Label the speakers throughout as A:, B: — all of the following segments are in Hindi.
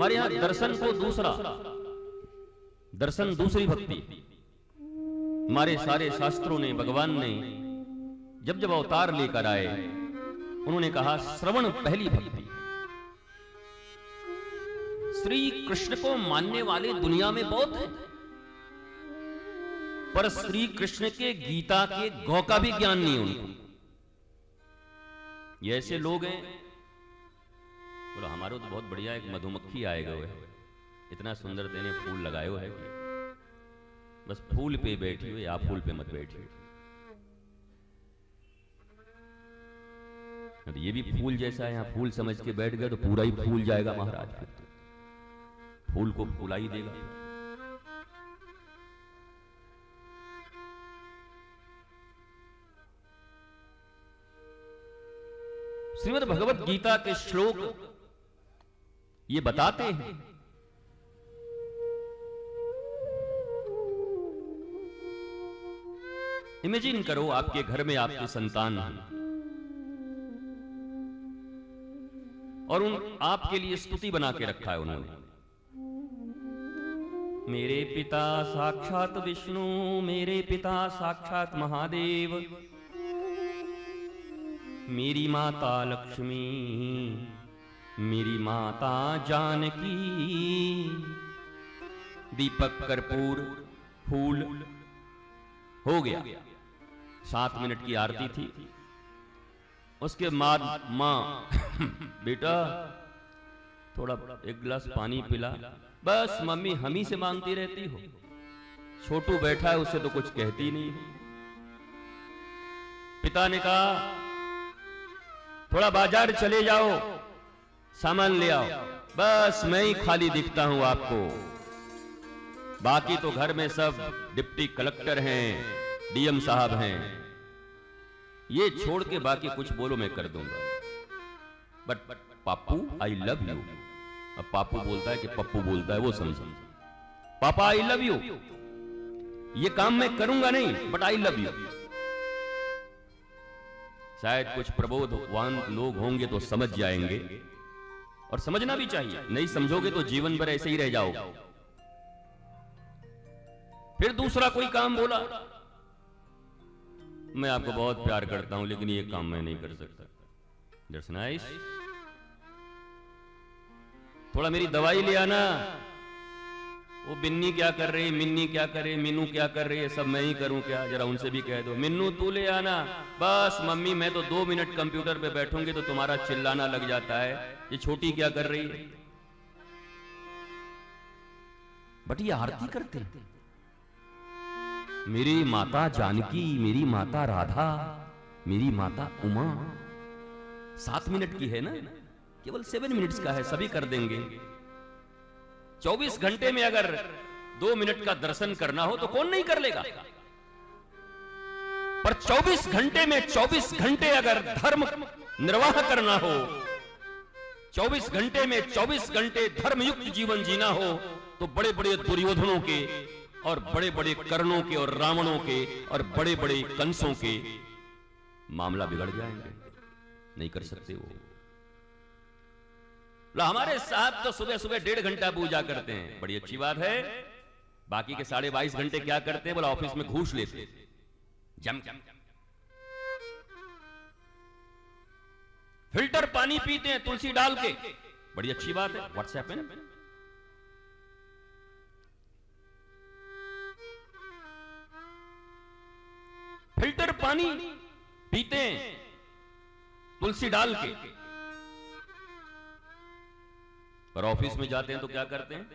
A: हमारे यहां दर्शन को दूसरा दर्शन, दूसरी भक्ति। हमारे सारे शास्त्रों ने, भगवान ने जब जब अवतार लेकर आए, उन्होंने कहा श्रवण पहली भक्ति। श्री कृष्ण को मानने वाले दुनिया में बहुत हैं, पर श्री कृष्ण के गीता के गौ का भी ज्ञान नहीं उनको। ये ऐसे लोग हैं, बोलो हमारे तो बहुत बढ़िया एक मधुमक्खी आएगा, है इतना सुंदर तेने फूल लगाए हो है कि बस फूल पे बैठी हो, या फूल पे मत बैठी। तो ये भी फूल जैसा है, यहां फूल समझ के बैठ गए तो पूरा ही फूल जाएगा महाराज, फिर तो फूल को फूला ही देगा। श्रीमद् भगवत गीता के श्लोक ये बताते हैं इमेजिन करो आपके घर में आपके संतान हैं और उन आपके लिए स्तुति बना के रखा है उन्होंने, मेरे पिता साक्षात विष्णु, मेरे पिता साक्षात महादेव, मेरी माता लक्ष्मी, मेरी माता जानकी। दीपक कर्पूर फूल हो गया। 7 मिनट की आरती थी। उसके बाद मां बेटा थोड़ा एक गिलास पानी पिला। बस मम्मी हम ही से मांगती रहती हो, छोटू बैठा है उससे तो कुछ कहती नहीं। पिता ने कहा थोड़ा बाजार चले जाओ, सामान ले आओ। बस मैं ही खाली दिखता हूं आपको, बाकी तो घर में सब डिप्टी कलेक्टर हैं, डीएम साहब हैं, ये छोड़ के बाकी कुछ बोलो मैं कर दूंगा। But Papu I love you. अब पापू बोलता है कि पप्पू बोलता है, वो समझो। पापा आई लव यू, ये काम मैं करूंगा नहीं बट आई लव यू। शायद कुछ प्रबोधवान लोग होंगे तो समझ जाएंगे, और समझना भी चाहिए, नहीं समझोगे तो जीवन भर ऐसे ही रह जाओगे। फिर दूसरा कोई काम बोला, मैं आपको बहुत प्यार करता हूं लेकिन ये काम मैं नहीं कर सकता। दैट्स नाइस, थोड़ा मेरी दवाई ले आना। वो बिन्नी क्या कर रही, मिन्नी क्या कर रही, मीनू क्या कर रही है, सब मैं ही करूं क्या? जरा उनसे भी कह दो, मिन्नू तू ले आना। बस मम्मी मैं तो 2 मिनट कंप्यूटर पे बैठूंगी तो तुम्हारा चिल्लाना लग जाता है, ये छोटी क्या कर रही है। बट ये आरती करते हैं, मेरी माता जानकी, मेरी माता राधा, मेरी माता उमा। 7 मिनट की है ना, केवल 7 मिनट्स का है, सभी कर देंगे। 24 घंटे में अगर 2 मिनट का दर्शन करना हो तो कौन नहीं कर लेगा। पर 24 घंटे में 24 घंटे अगर धर्म निर्वाह करना हो, 24 घंटे में 24 घंटे धर्मयुक्त जीवन जीना हो, तो बड़े बड़े दुर्योधनों के और बड़े बड़े कर्णों के और रावणों के और बड़े बड़े कंसों के मामला बिगड़ जाएंगे, नहीं कर सकते वो। हमारे साहब तो सुबह सुबह 1.5 घंटा पूजा करते हैं, बड़ी अच्छी बात है। बाकी के 22.5 घंटे क्या करते हैं? बोला ऑफिस में घूस लेते जम फिल्टर पानी पीते हैं तुलसी डाल के, बड़ी अच्छी बात है। व्हाट्सएप है ना, फिल्टर पानी पीते हैं तुलसी डाल के। पर ऑफिस में जाते हैं तो क्या करते हैं?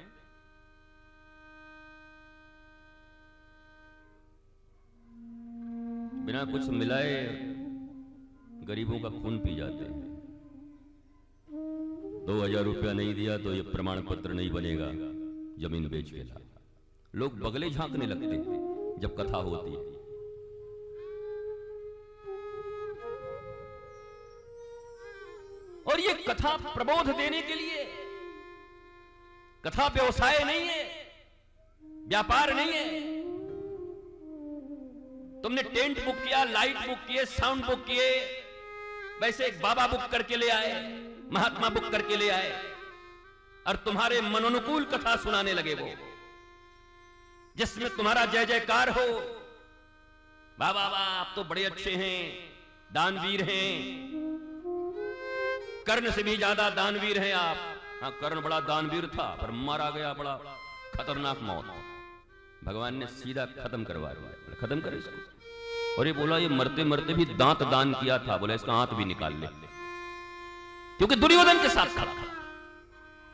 A: बिना कुछ मिलाए गरीबों का खून पी जाते हैं। 2000 रुपया नहीं दिया तो ये प्रमाण पत्र नहीं बनेगा, जमीन बेच के ला। लोग बगले झांकने लगते हैं जब कथा होती है। और ये कथा प्रबोध देने के लिए, कथा व्यवसाय नहीं है, व्यापार नहीं है। तुमने टेंट बुक किया, लाइट बुक किए, साउंड बुक किए, वैसे एक बाबा बुक करके ले आए, महात्मा बुक करके ले आए। और तुम्हारे मनोनुकूल कथा सुनाने लगे वो, जिसमें तुम्हारा जय जयकार हो। वाह वाह वाह, आप तो बड़े अच्छे हैं, दानवीर हैं, कर्ण से भी ज्यादा दानवीर हैं आप। हाँ, कर्ण बड़ा दानवीर था पर मारा गया, बड़ा खतरनाक मौत। भगवान ने सीधा खत्म करवा दिया, खत्म करे इसको। और ये बोला, ये मरते मरते भी दांत दान किया था, बोला इसका हाथ भी निकाल ले, क्योंकि दुर्योधन के साथ खड़ा था,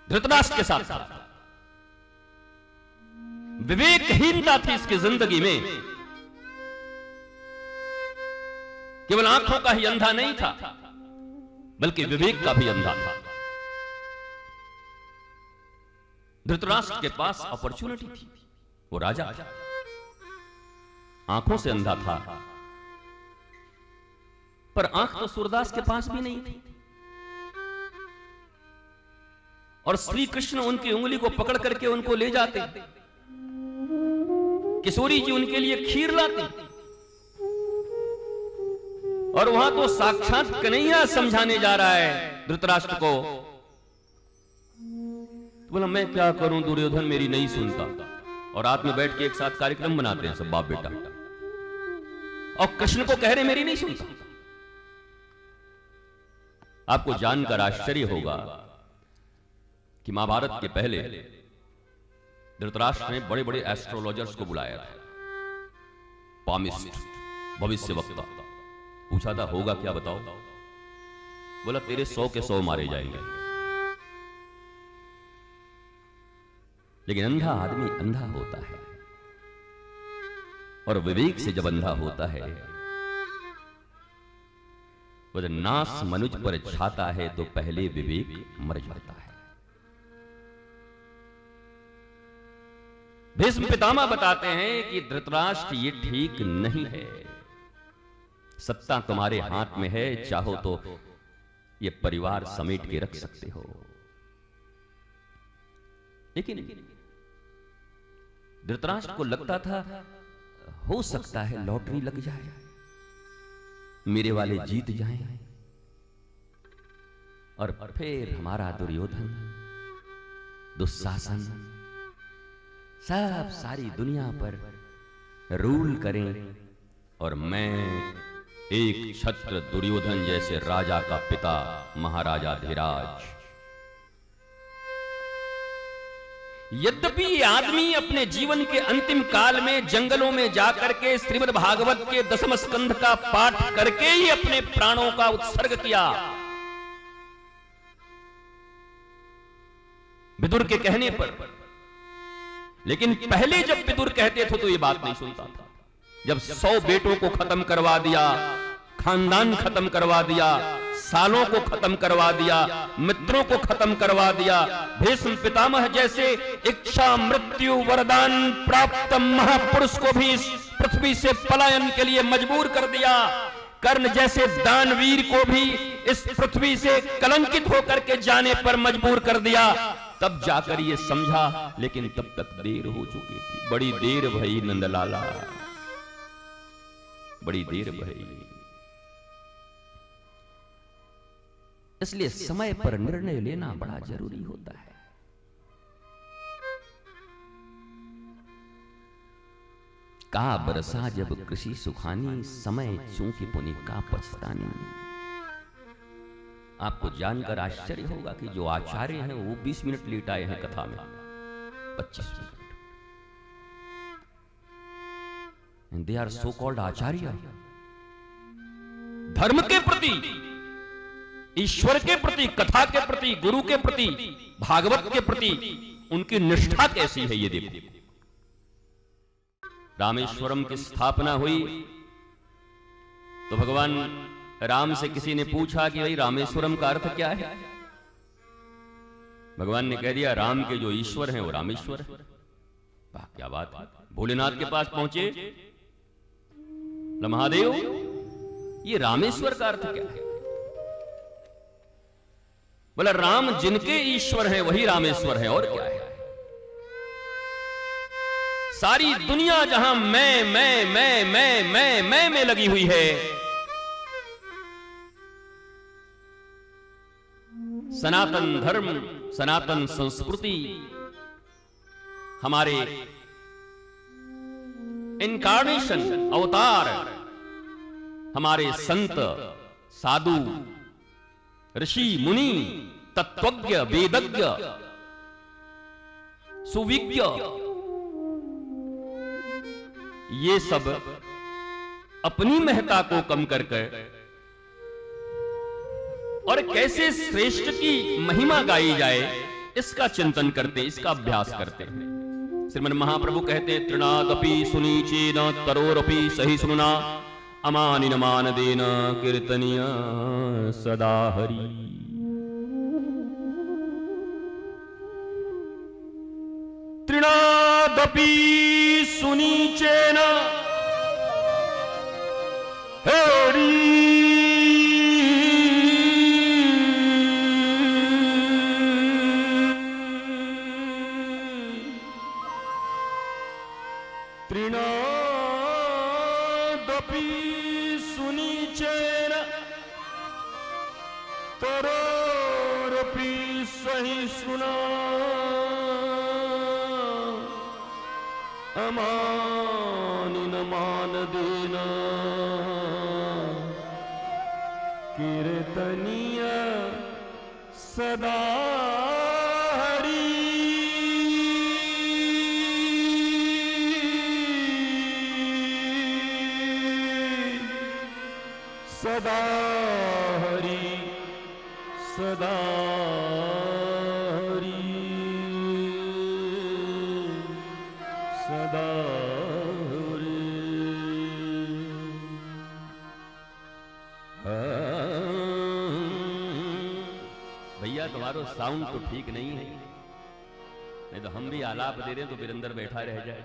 A: धृतराष्ट्र के साथ खड़ा था। विवेकहीनता थी इसकी जिंदगी में। केवल आंखों का ही अंधा नहीं था, बल्कि विवेक का भी अंधा था। धृतराष्ट्र के पास अपॉर्चुनिटी थी, वो राजा आंखों से अंधा था, पर आंख तो सूरदास के पास भी नहीं थी। और श्री कृष्ण उनकी उंगली को पकड़ करके उनको ले जाते, किशोरी जी उनके लिए खीर लाते, और वहां तो साक्षात कन्हैया समझाने जा रहा है धृतराष्ट्र को। तो बोला, मैं क्या करूं, दुर्योधन मेरी नहीं सुनता। और रात में बैठ के एक साथ कार्यक्रम बनाते हैं सब बाप बेटा, और कृष्ण को कह रहे मेरी नहीं सुनता। आपको जानकर आश्चर्य होगा कि महाभारत के पहले धृतराष्ट्र ने बड़े बड़े एस्ट्रोलॉजर्स को बुलाया था, पामिस्ट, भविष्य वक्ता। पूछा था होगा क्या बताओ। बोला, तेरे 100 के 100 मारे जाएंगे। लेकिन अंधा आदमी अंधा होता है, और विवेक से जब अंधा होता है, वह नास मनुज पर छाता है तो पहले विवेक मर जाता है। भीष्म पितामह बताते हैं कि धृतराष्ट्र ये ठीक नहीं है, सत्ता तुम्हारे हाथ में है, चाहो तो ये परिवार समेट के रख सकते हो। लेकिन धृतराष्ट्र को लगता था हो सकता है लॉटरी लग जाए, मेरे वाले जीत जाएं, और फिर हमारा दुर्योधन, दुशासन सब सारी दुनिया पर रूल करें, और मैं एक छत्र दुर्योधन जैसे राजा का पिता महाराजा धीराज। यद्यपि ये आदमी अपने जीवन के अंतिम काल में जंगलों में जाकर के श्रीमद् भागवत के 10वें स्कंध का पाठ करके ही अपने प्राणों का उत्सर्ग किया, विदुर के कहने पर। लेकिन पहले जब विदुर कहते थे तो ये बात नहीं सुनता था। जब 100 बेटों को खत्म करवा दिया, खानदान खत्म करवा दिया, सालों को खत्म करवा दिया, मित्रों को खत्म करवा दिया, भीष्म पितामह जैसे इच्छा मृत्यु वरदान प्राप्त महापुरुष को भी इस पृथ्वी से पलायन के लिए मजबूर कर दिया, कर्ण जैसे दानवीर को भी इस पृथ्वी से कलंकित होकर के जाने पर मजबूर कर दिया, तब जाकर ये समझा। लेकिन तब तक देर हो चुकी थी। बड़ी देर भई नंदलाला, बड़ी देर भई। इसलिए समय पर निर्णय लेना बड़ा जरूरी होता है। का बरसा जब कृषि सुखानी, समय चूंकि पुनि का पछतानी। आपको जानकर आश्चर्य होगा कि जो आचार्य हैं वो 20 मिनट लेट आए हैं कथा में, 25 minute. They are so called acharya. धर्म के प्रति, ईश्वर के प्रति, कथा के प्रति, गुरु के प्रति, भागवत के प्रति उनकी निष्ठा कैसी है ये देखो। रामेश्वरम की स्थापना हुई तो भगवान राम से किसी ने पूछा कि भाई रामेश्वरम का अर्थ क्या है। भगवान ने कह दिया राम के जो ईश्वर हैं वो रामेश्वर है। वाह क्या बात है। भोलेनाथ के पास पहुंचे, महादेव ये रामेश्वर का अर्थ क्या है। बोला राम जिनके ईश्वर है वही रामेश्वर है, और क्या है। सारी दुनिया जहां मैं में लगी हुई है, सनातन धर्म सनातन संस्कृति, हमारे इनकार्नेशन, अवतार, हमारे संत, साधु, ऋषि, मुनि, तत्वज्ञ, वेदज्ञ, सुविज्ञ, ये सब अपनी महत्ता को कम करके और कैसे श्रेष्ठ की महिमा गाई जाए इसका चिंतन करते, इसका अभ्यास करते। श्रीमन महाप्रभु कहते, तृणादपि सुनीचेन तरोरपि सही सुनुना अमानिन मानदेन कीर्तनीय सदा हरि। तृणादपि सुनीचेन हरि तृणादपि सुनीचेन तरोरपि सहिष्णुना अमानिन मानदेन कीर्तनीय सदा हरि। सदा हरि, सदा हरि, सदा हरि। भैया तुम्हारा साउंड तो ठीक नहीं है, नहीं तो हम भी आलाप दे रहे हैं तो वीरेंद्र बैठा रह जाए।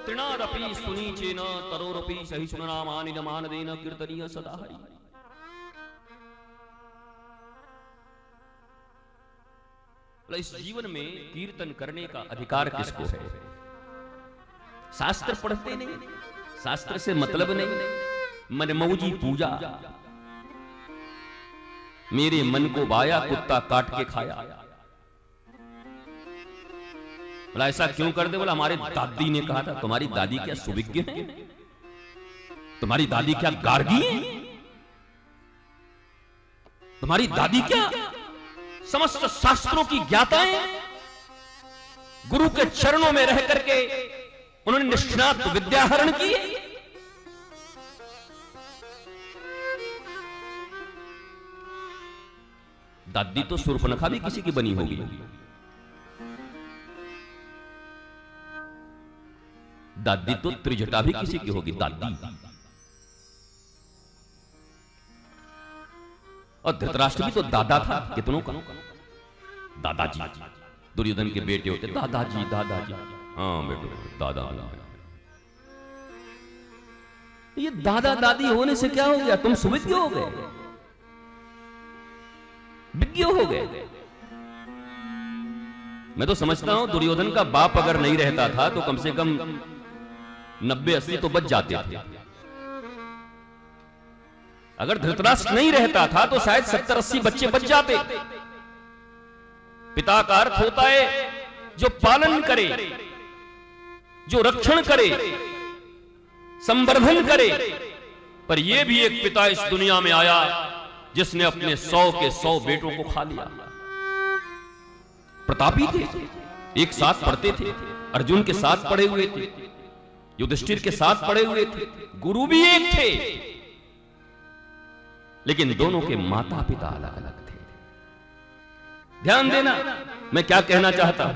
A: तृणादपि सुनीचेन तरोरपि सहिष्णुना अमानिन मानदेन कीर्तनीय सदा हरि। इस जीवन में कीर्तन करने का अधिकार किसको है? शास्त्र पढ़ते नहीं, शास्त्र से मतलब नहीं, मनमौजी पूजा, मेरे मन को बाया कुत्ता काट के खाया। बोला ऐसा क्यों कर दे? बोला हमारे दादी ने कहा था। तुम्हारी दादी क्या सुविज्ञ है? तुम्हारी दादी क्या गार्गी है? तुम्हारी दादी क्या समस्त शास्त्रों की ज्ञाता है? गुरु के चरणों में रह करके उन्होंने निष्णात विद्याहरण की है। दादी तो शूर्पणखा भी किसी की बनी होगी। दादी तो त्रिजटा भी किसी की होगी। दादी और धृतराष्ट्र भी तो दादा था कितनों का। दादाजी, दुर्योधन के बेटे होते दादाजी, दादाजी। हाँ बेटो दादा। ये दादा दादी होने से क्या हो गया? तुम सुविज्ञ हो गए, विज्ञ हो गए। मैं तो समझता हूं दुर्योधन का बाप अगर नहीं रहता था तो कम से कम 90-80 तो बच जाते थे। अगर धृतराष्ट्र नहीं रहता था तो शायद 70-80 बच्चे बच जाते। पिता का अर्थ होता है जो पालन करे, जो रक्षण करे, संवर्धन करे। पर यह भी एक पिता इस दुनिया में आया जिसने अपने 100 के 100 बेटों को खा लिया। प्रतापी थे, एक साथ पढ़ते थे, अर्जुन के साथ पढ़े हुए थे, युधिष्ठिर के साथ पढ़े हुए थे, गुरु भी एक थे, लेकिन दोनों के माता पिता अलग अलग थे। ध्यान देना मैं क्या कहना चाहता हूं।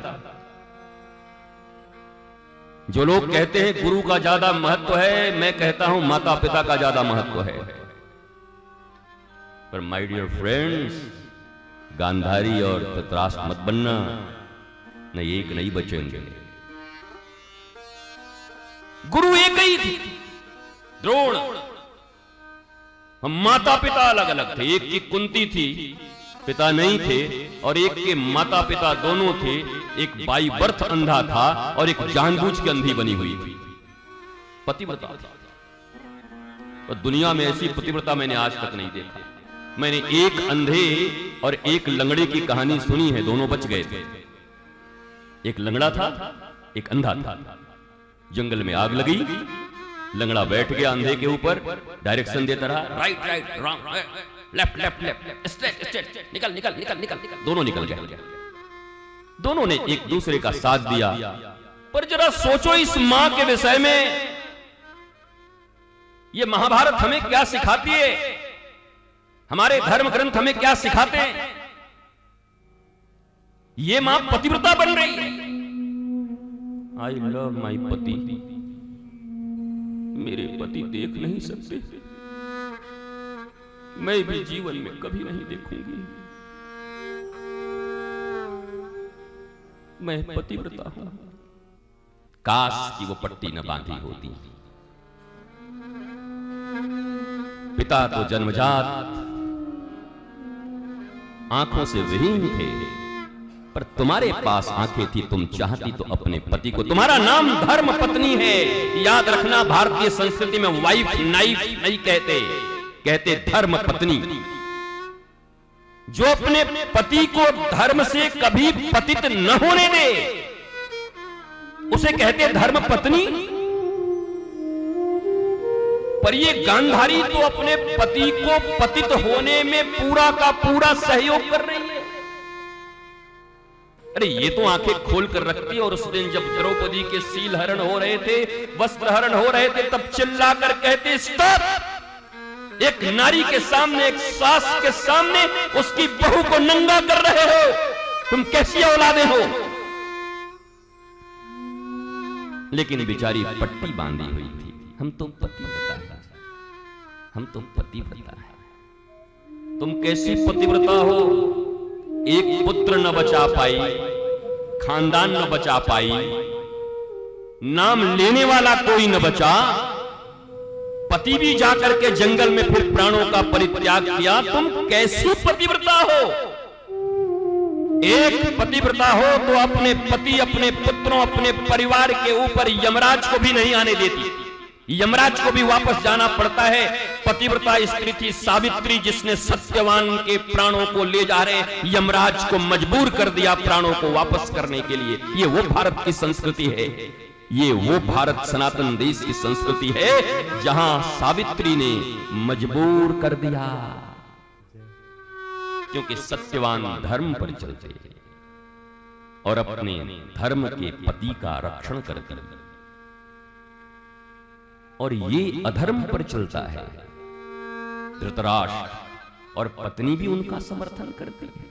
A: जो लोग कहते हैं गुरु का ज्यादा महत्व है, मैं कहता हूं माता पिता का ज्यादा महत्व है। पर माय डियर फ्रेंड्स, गांधारी और धृतराष्ट्र मत बनना, न एक नहीं बचेंगे। गुरु एक ही थी, द्रोण। हम माता पिता अलग अलग थे। एक की कुंती थी, पिता नहीं थे, और एक के माता पिता दोनों थे। एक बाई बर्थ अंधा था और एक जानबूझ के अंधी बनी हुई थी, पतिव्रता था। और दुनिया में ऐसी पतिव्रता मैंने आज तक नहीं देखा। मैंने एक अंधे और एक लंगड़े की कहानी सुनी है, दोनों बच गए थे। एक लंगड़ा था, एक अंधा था। जंगल में आग लगी, लंगड़ा बैठ गया अंधे के ऊपर, डायरेक्शन देता रहा, right right, wrong left left left, straight straight, निकल निकल निकल निकल निकल। दोनों निकल गए। दोनों ने एक दूसरे का साथ दिया। पर जरा सोचो इस मां के विषय में, ये महाभारत हमें क्या सिखाती है, हमारे धर्म ग्रंथ हमें क्या सिखाते हैं। ये मां पतिव्रता बन रही है। आई लव माई पति, मेरे पति देख नहीं सकते, मैं भी जीवन में कभी नहीं देखूंगी। मैं पतिव्रता हूं। काश कि वो पट्टी न बांधी होती। पिता तो जन्मजात आंखों से विहीन थे, पर तुम्हारे पास आंखें थी, तुम चाहती तो अपने पति को। तुम्हारा नाम धर्म पत्नी है। याद रखना, भारतीय संस्कृति में वाइफ नाइफ नहीं कहते, कहते धर्म पत्नी। जो अपने पति को धर्म से कभी पतित न होने दे, उसे कहते धर्म पत्नी। पर ये गांधारी तो अपने पति को पतित होने में पूरा का पूरा सहयोग कर रही है। अरे ये तो आंखें खोल कर रखती है। और उस दिन जब द्रौपदी के सील हरण हो रहे थे, वस्त्र हरण हो रहे थे, तब चिल्ला कर कहते स्टॉप। एक नारी के सामने, एक सास के सामने उसकी बहू को नंगा कर रहे हो, तुम कैसी औलादे हो। लेकिन बेचारी पट्टी बांधी हुई थी। हम तो पतिव्रता है, हम तो पतिव्रता है। तुम कैसी पतिव्रता हो, एक पुत्र न बचा पाई, खानदान न बचा पाई, नाम लेने वाला कोई न बचा, पति भी जाकर के जंगल में फिर प्राणों का परित्याग किया। तुम कैसी पतिव्रता हो। एक पतिव्रता हो तो अपने पति, अपने पुत्रों, अपने परिवार के ऊपर यमराज को भी नहीं आने देती, यमराज को भी वापस जाना पड़ता है। पतिव्रता स्त्री थी सावित्री, जिसने सत्यवान के प्राणों को ले जा रहे यमराज को मजबूर कर दिया प्राणों को वापस करने के लिए। ये वो भारत की संस्कृति है, ये वो भारत सनातन देश की संस्कृति है, जहां सावित्री ने मजबूर कर दिया। क्योंकि सत्यवान धर्म पर चलते और अपने धर्म के पति का रक्षण करते, और ये अधर्म पर चलता है धृतराष्ट्र, और पत्नी भी उनका समर्थन करती है।